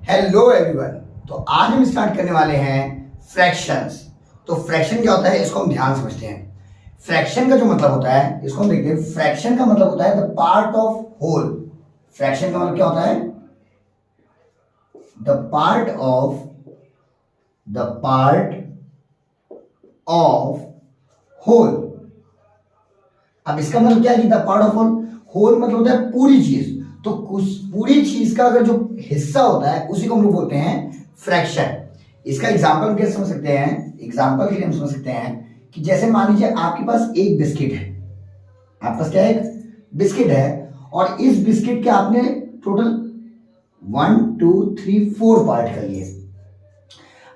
Hello everyone. तो आज हम स्टार्ट करने वाले हैं फ्रैक्शंस। तो फ्रैक्शन क्या होता है इसको हम ध्यान समझते हैं। फ्रैक्शन का जो मतलब होता है इसको हम देखते हैं। फ्रैक्शन का मतलब होता है the part of whole. Fraction का मतलब क्या होता है? The part of whole. अब इसका मतलब क्या है कि the part of whole, whole मतलब होता है पूरी चीज। तो पूरी चीज का अगर जो हिस्सा होता है उसी को हम लोग बोलते हैं फ्रैक्शन। इसका एग्जांपल कैसे समझ सकते हैं? एग्जांपल के लिए हम समझ सकते हैं कि जैसे मान लीजिए आपके पास एक बिस्किट है। आपके पास क्या है? एक बिस्किट है और इस बिस्किट के आपने टोटल 1 2 3 4 पार्ट कर लिए।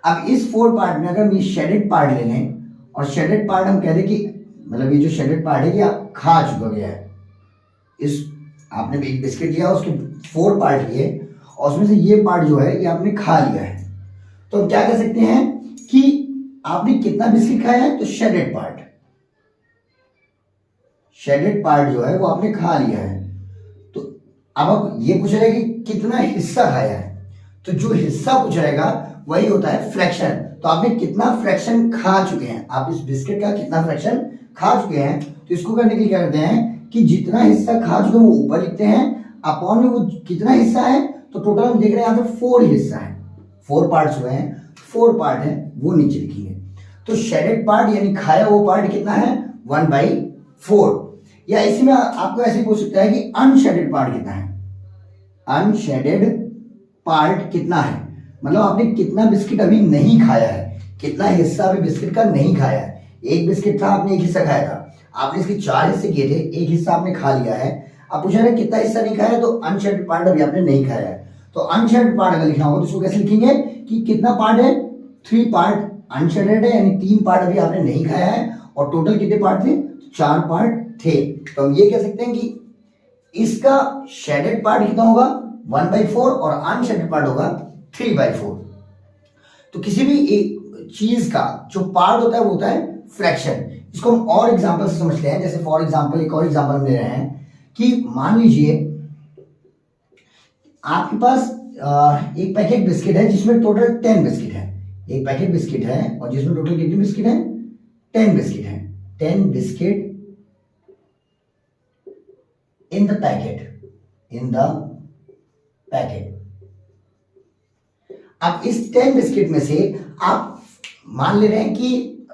अब इस 4 पार्ट में अगर हम ये शेडेड पार्ट ले लें और शेडेड पार्ट हम कह दें कि मतलब ये जो शेडेड पार्ट है ये आप खा चुका गया है। इस आपने एक बिस्किट लिया, उसके 4 पार्ट लिए और उसमें से ये पार्ट जो है ये आपने खा लिया है। तो हम क्या कह सकते हैं कि आपने कितना बिस्किट खाया है? तो शेडेड पार्ट जो है वो आपने खा लिया है। तो अब ये पूछ रहा है कि कितना हिस्सा खाया है। तो जो हिस्सा पूछ रहेगा वही होता है फ्रैक्शन। तो आपने कितना फ्रैक्शन खा चुके हैं, आप इस बिस्किट का कितना फ्रैक्शन खा चुके हैं। तो इसको करने के लिए क्या करते हैं कि जितना हिस्सा खा चुके हैं वो ऊपर लिखते हैं, अपॉन में वो कितना हिस्सा है। तो टोटल हम देख रहे हैं यहाँ पे 4 हिस्सा है, 4 पार्ट्स हुए हैं, 4 पार्ट है वो नीचे लिखेंगे। तो शेडेड पार्ट यानी खाया वो पार्ट कितना है? 1/4। या इसी में आपको ऐसे पूछ सकता है कि अनशेडेड पार्ट कितना है। अनशेडेड पार्ट कितना है मतलब आपने कितना बिस्किट अभी नहीं खाया है, कितना हिस्सा अभी बिस्किट का नहीं खाया है। एक बिस्किट था, आपने एक हिस्सा खाया था, आपने इसके 4 हिस्से किए थे, एक हिस्सा आपने खा लिया है। अब पूछा है कितना हिस्सा नहीं खाया, तो अनशेडेड पार्ट अभी आपने नहीं खाया है। तो अनशेडेड पार्ट अगर लिखना होगा तो इसको कैसे लिखेंगे कि कितना पार्ट है? 3 पार्ट अनशेडेड है, यानी 3 पार्ट अभी आपने नहीं खाया है और टोटल कितने पार्ट थे? 4 पार्ट थे। तो हम ये कह सकते हैं कि इसका शेडेड पार्ट कितना होगा? 1/4 और अनशेडेड पार्ट होगा 3/4। तो किसी भी एक चीज का जो पार्ट होता है वो होता है फ्रैक्शन। इसको हम और एग्जांपल से समझते हैं। जैसे फॉर एग्जांपल एक और एग्जांपल हम ले रहे हैं कि मान लीजिए आपके पास एक पैकेट बिस्किट है जिसमें टोटल 10 बिस्किट है। एक पैकेट बिस्किट है और जिसमें टोटल कितनी बिस्किट है? 10 बिस्किट है। 10 बिस्किट इन द पैकेट। अब इस 10 बिस्किट में से आप मान ले रहे हैं कि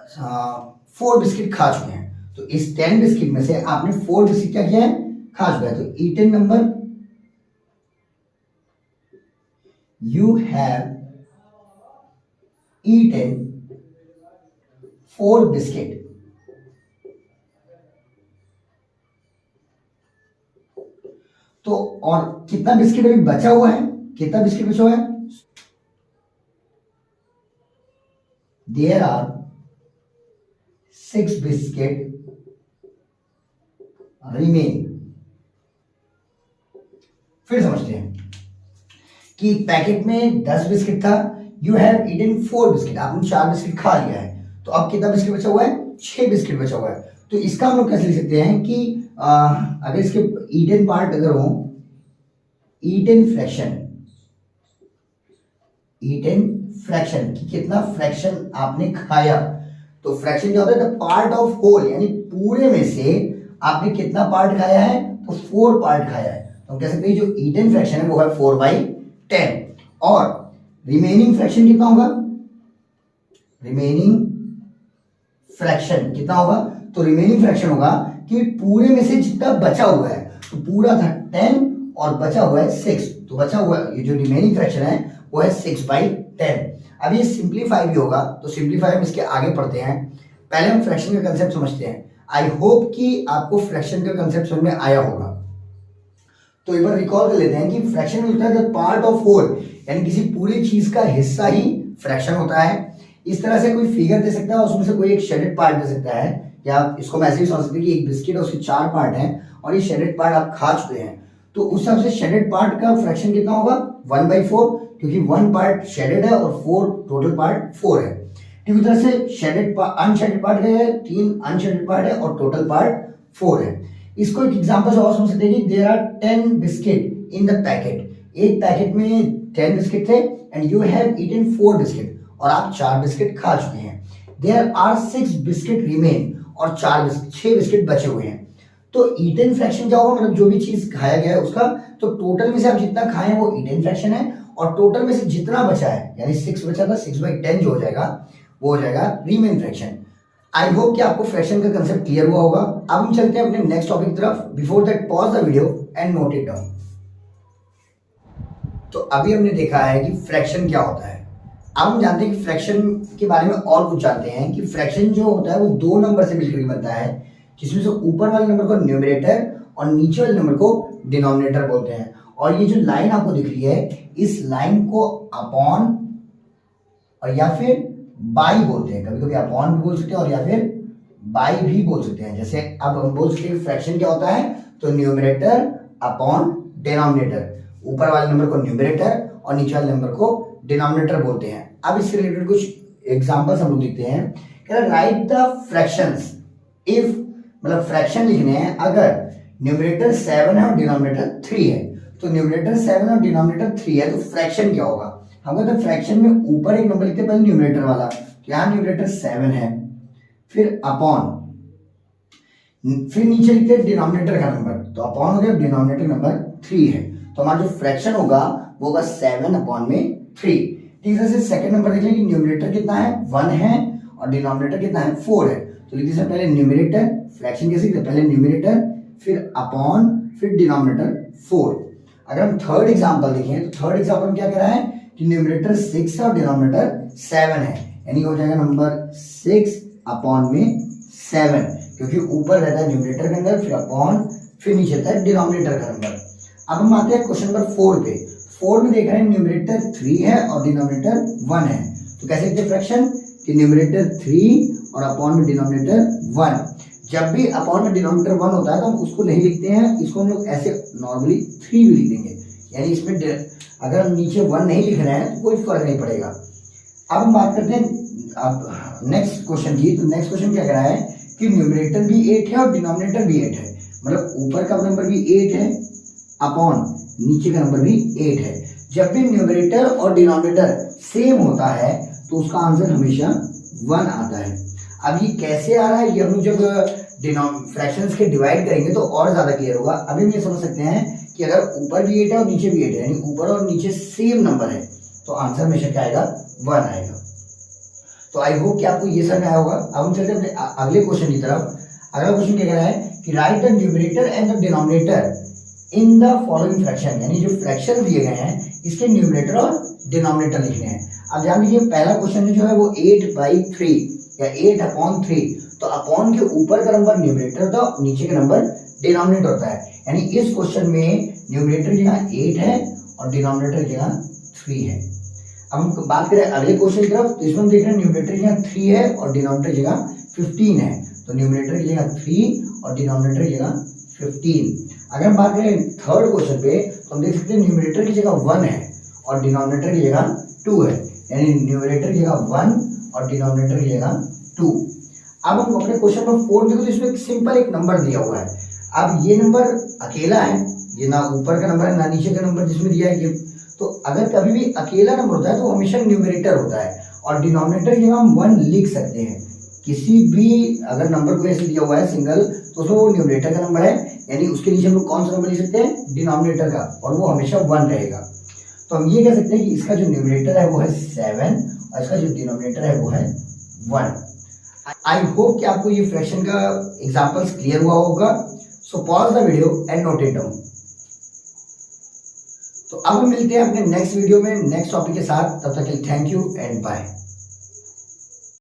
4 बिस्किट खा चुके हैं। तो इस 10 बिस्किट में से आपने 4 बिस्किट क्या किया है? खा चुका है। तो eaten number you have eaten 4 biscuit. तो और कितना बिस्किट अभी बचा हुआ है? कितना बिस्किट बचा हुआ है? There are 6 biscuit remain. फिर समझते हैं कि पैकेट में 10 बिस्किट था, यू हैव ईटन 4 बिस्किट, आपने 4 बिस्किट खा लिया है। तो अब कितना बिस्किट बचा हुआ है? 6 बिस्किट बचा हुआ है। तो इसका हम लोग कैसे लिख सकते हैं कि अगर इसके ईटन पार्ट अगर हो, ईटन फ्रैक्शन कि कितना फ्रैक्शन आपने खाया। तो फ्रैक्शन क्या होता है? द पार्ट ऑफ होल, यानी पूरे में से आपने कितना पार्ट खाया है? तो 4 पार्ट खाया है। तो हम कह सकते हैं जो ईटन फ्रैक्शन है वो है 4/10। और रिमेनिंग फ्रैक्शन कितना होगा? रिमेनिंग फ्रैक्शन कितना होगा? तो रिमेनिंग फ्रैक्शन होगा कि पूरे में से जितना बचा हुआ है, तो पूरा था 10 और बचा हुआ है 6। तो बचा हुआ ये जो रिमेनिंग फ्रैक्शन है वो है 6/10। अब ये सिंप्लीफाई भी होगा, तो सिंप्लीफाई हम इसके आगे पढ़ते हैं। पहले हम फ्रैक्शन का कंसेप्ट समझते हैं। आई होप कि आपको फ्रैक्शन का कंसेप्ट समझ में आया होगा। तो एक बार रिकॉल कर लेते हैं कि फ्रैक्शन होता है द पार्ट ऑफ होल, यानी किसी पूरी चीज का हिस्सा ही फ्रैक्शन होता है। इस तरह से कोई फिगर दे सकता है, उसमें से कोई एक शेडेड पार्ट दे सकता है, या इसको मैं ऐसे ही समझ सकते हैं कि एक बिस्किट है उसके 4 पार्ट हैं और ये शेडेड पार्ट आप खा चुके हैं। तो उस हिसाब से शेडेड पार्ट का फ्रैक्शन कितना होगा? 1/4, क्योंकि 1 पार्ट शेडेड है और 4 टोटल पार्ट 4 है। ठीक उसी तरह से शेडेड अनशेडेड पार्ट है, 3 अनशेडेड पार्ट है और टोटल पार्ट 4 है। इसको एक एग्जांपल से और समझ सकते हैं कि there are 10 biscuit in the packet. एक पैकेट में 10 बिस्किट थे and you have eaten 4 biscuit, और आप 4 बिस्किट खा चुके हैं। देयर आर 6 बिस्किट रिमेन, और 6 बिस्किट बचे हुए हैं। तो ईटन फ्रैक्शन क्या होगा, मतलब जो भी चीज खाया गया है उसका, तो टोटल में से आप जितना खाए हैं वो ईटन फ्रैक्शन है, और टोटल में से जितना बचा है यानी 6 बचा था, 6/10 जो हो जाएगा वो हो जाएगा रिमेन फ्रैक्शन। आई होप कि आपको फ्रैक्शन का कंसेप्ट क्लियर हुआ होगा। अब हम चलते हैं अपने नेक्स्ट टॉपिक की तरफ। Before that pause the video and note it down. तो अभी हमने देखा है कि फ्रैक्शन क्या होता है। अब हम जानते हैं कि फ्रैक्शन के बारे में और कुछ जानते हैं कि फ्रैक्शन जो होता है वो 2 नंबर से मिलकर बनता है, जिसमें से ऊपर वाले नंबर को न्यूमरेटर और नीचे वाले नंबर को डिनोमिनेटर बोलते हैं। और ये जो लाइन आपको दिख रही है, इस लाइन को अपॉन और या फिर बाई बोलते हैं। कभी कभी अपॉन भी बोल सकते हैं और या फिर बाई भी बोल सकते हैं। जैसे अब हम बोल सकते हैं फ्रैक्शन क्या होता है, तो न्यूमरेटर अपॉन डिनोमिनेटर, ऊपर वाले नंबर को न्यूमरेटर और नीचे वाले नंबर को डिनोमिनेटर बोलते हैं। अब इससे रिलेटेड कुछ एग्जांपल्स हम लोग देखते हैं। कह रहा राइट द फ्रैक्शंस इफ, मतलब फ्रैक्शन लिखने हैं अगर न्यूमरेटर 7 है और डिनोमिनेटर 3 है। तो न्यूमरेटर 7 और डिनोमिनेटर 3 है तो फ्रैक्शन क्या होगा, हम कहते हैं फ्रैक्शन में ऊपर एक नंबर लिखते हैं पहले न्यूमरेटर वाला, तो यहाँ न्यूमरेटर 7 है, फिर अपॉन, फिर नीचे लिखते हैं डिनोमिनेटर का नंबर, तो अपॉन हो गया, डिनोमिनेटर नंबर 3 है, तो हमारा जो फ्रैक्शन होगा वो होगा 7/3। ठीक है, सेकंड नंबर देख लेंगे, न्यूमरेटर कितना है 1 है और डिनोमिनेटर कितना है 4 है, तो लिखते हैं पहले न्यूमरेटर, फ्रैक्शन कैसे लिखते हैं पहले न्यूमरेटर फिर अपॉन फिर डिनोमिनेटर 4। अगर हम थर्ड एग्जांपल देखें तो थर्ड एग्जांपल में क्या कह रहा है कि न्यूमरेटर 6 है और डिनोमिनेटर 7 है, यानी हो जाएगा नंबर 6/7, क्योंकि ऊपर रहता है न्यूमरेटर के अंदर फिर अपॉन फिर नीचे रहता है डिनोमिनेटर का नंबर। अब हम आते हैं क्वेश्चन नंबर 4 पे। 4 में देख रहे हैं न्यूमरेटर 3 है और डिनोमिनेटर 1 है, तो कैसे लिखते हैं फ्रैक्शन कि न्यूमरेटर 3 और अपॉन में डिनोमिनेटर 1। जब भी अपॉन में डिनोमिनेटर 1 होता है तो हम उसको नहीं लिखते हैं, इसको हम लोग ऐसे नॉर्मली 3 भी लिख देंगे, यानी इसमें अगर हम नीचे 1 नहीं लिख रहे हैं तो कोई फर्क नहीं पड़ेगा। अब हम बात करते हैं अब नेक्स्ट क्वेश्चन की। तो नेक्स्ट क्वेश्चन क्या कह रहा है कि न्यूमरेटर भी 8 है और डिनोमिनेटर भी 8 है, मतलब ऊपर का नंबर भी 8 है अपॉन नीचे का नंबर भी 8 है। जब भी न्यूमरेटर और डिनोमिनेटर सेम होता है तो उसका आंसर हमेशा 1 आता है। अब ये कैसे आ रहा है, ये हम लोग जब फ्रैक्शंस के डिवाइड करेंगे तो और ज्यादा क्लियर होगा। अभी हम ये समझ सकते हैं कि अगर ऊपर भी 8 है और नीचे भी 8 है, यानी ऊपर और नीचे सेम नंबर है, तो आंसर हमेशा क्या आएगा 1 आएगा। तो आई होप कि आपको ये समझ आया होगा। अब हम चलते हैं अगले क्वेश्चन की तरफ। अगला क्वेश्चन क्या कह रहा है कि right the numerator and the denominator in the following fraction, यानी जो फ्रैक्शन दिए गए हैं इसके न्यूमरेटर और डिनोमिनेटर लिखने हैं। अब ध्यान दीजिए पहला क्वेश्चन जो है वो 8/3 या 8/3, तो अपॉन के ऊपर का नंबर न्यूमरेटर होता है, नीचे का नंबर डिनोमिनेटर होता है, यानी इस क्वेश्चन में न्यूमरेटर की जगह 8 है और डिनोमिनेटर की जगह 3 है। अब हम बात करें अगले क्वेश्चन की तरफ, तो इसमें हम देख रहे हैं न्यूमरेटर की जगह 3 है और डिनोमिनेटर की जगह 15 है, तो न्यूमरेटर की जगह 3 और डिनोमिनेटर की जगह 15। अगर हम बात करें थर्ड क्वेश्चन पे तो हम देख सकते हैं न्यूमरेटर की जगह 1 है और डिनोमिनेटर की जगह 2 है, यानी न्यूमरेटर की जगह 1 और डिनोमिनेटर की जगह 2। अब हम अपने क्वेश्चन नंबर 4 देखो तो इसमें सिंपल एक नंबर दिया हुआ है। अब ये नंबर अकेला है, ये ना ऊपर का नंबर है ना नीचे का नंबर जिसमें दिया है गिफ्ट, तो अगर कभी भी अकेला नंबर होता है तो हमेशा न्यूमरेटर होता है और डिनोमिनेटर की जगह हम 1 लिख सकते हैं। किसी भी अगर नंबर को ऐसे दिया हुआ है सिंगल तो उसमें वो न्यूमरेटर का नंबर है, यानी उसके नीचे हम लोग कौन सा नंबर लिख सकते हैं डिनोमिनेटर का, और वो हमेशा 1 रहेगा। तो हम ये कह सकते हैं कि इसका जो न्यूमरेटर है वो है 7 और इसका जो डिनोमिनेटर है वो है 1। आई होप कि आपको ये फ्रैक्शन का एग्जांपल्स क्लियर हुआ होगा। So pause the video and note it down. तो अब हम मिलते हैं अपने नेक्स्ट वीडियो में नेक्स्ट टॉपिक के साथ, तब तक के लिए थैंक यू एंड बाय।